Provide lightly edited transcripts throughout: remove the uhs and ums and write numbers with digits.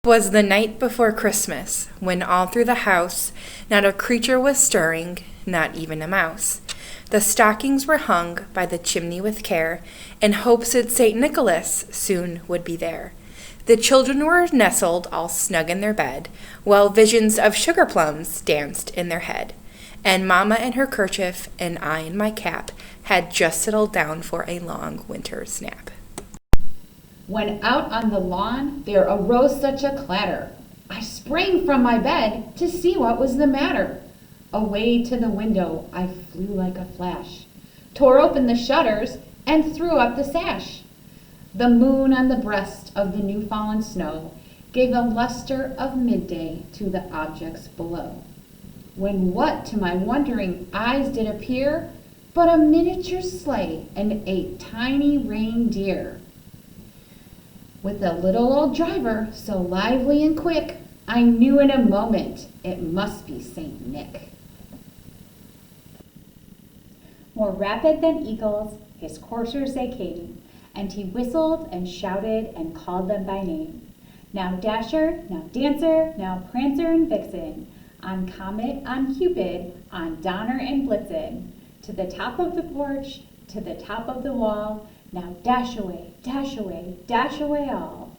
'Twas the night before Christmas, when all through the house not a creature was stirring, not even a mouse. The stockings were hung by the chimney with care, in hopes that St. Nicholas soon would be there. The children were nestled all snug in their bed, while visions of sugar plums danced in their head. And Mamma in her kerchief, and I in my cap, had just settled down for a long winter's nap. When out on the lawn there arose such a clatter, I sprang from my bed to see what was the matter. Away to the window I flew like a flash, tore open the shutters, and threw up the sash. The moon on the breast of the new fallen snow gave the luster of midday to the objects below. When what to my wondering eyes did appear but a miniature sleigh and a tiny reindeer. With a little old driver so lively and quick, I knew in a moment it must be Saint Nick. More rapid than eagles, his coursers they came, and he whistled and shouted and called them by name. Now Dasher, now Dancer, now Prancer and Vixen, on Comet, on Cupid, on Donner and Blitzen, to the top of the porch, to the top of the wall, now dash away, dash away, dash away all.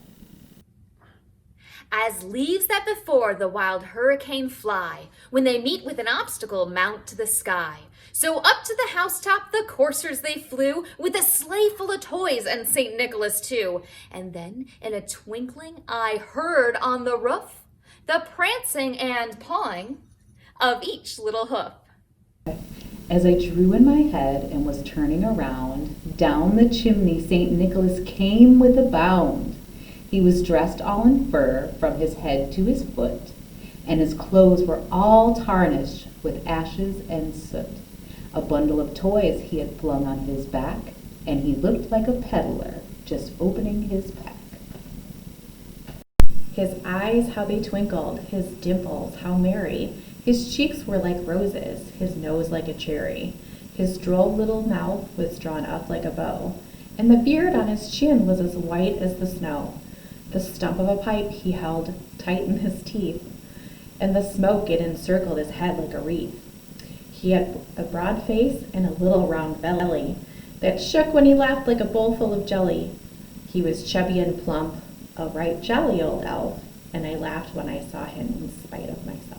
As leaves that before the wild hurricane fly, when they meet with an obstacle mount to the sky. So up to the housetop the coursers they flew, with a sleigh full of toys and St. Nicholas too. And then in a twinkling I heard on the roof the prancing and pawing of each little hoof. As I drew in my head and was turning around, down the chimney St. Nicholas came with a bound. He was dressed all in fur from his head to his foot, and his clothes were all tarnished with ashes and soot. A bundle of toys he had flung on his back, and he looked like a peddler just opening his pack. His eyes, how they twinkled, his dimples, how merry. His cheeks were like roses, his nose like a cherry. His droll little mouth was drawn up like a bow, and the beard on his chin was as white as the snow. The stump of a pipe he held tight in his teeth, and the smoke it encircled his head like a wreath. He had a broad face and a little round belly that shook when he laughed like a bowl full of jelly. He was chubby and plump, a right jolly old elf, and I laughed when I saw him in spite of myself.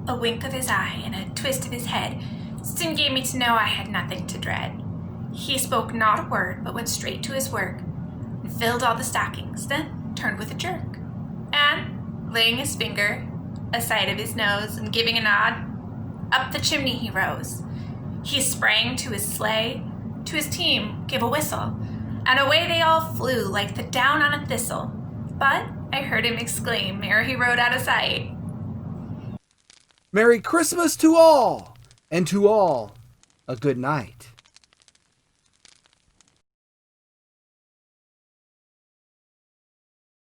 A wink of his eye and a twist of his head soon gave me to know I had nothing to dread. He spoke not a word, but went straight to his work, and filled all the stockings, then turned with a jerk. And, laying his finger aside of his nose and giving a nod, up the chimney he rose. He sprang to his sleigh, to his team gave a whistle, and away they all flew like the down on a thistle. But I heard him exclaim ere he rode out of sight, Merry Christmas to all, and to all a good night.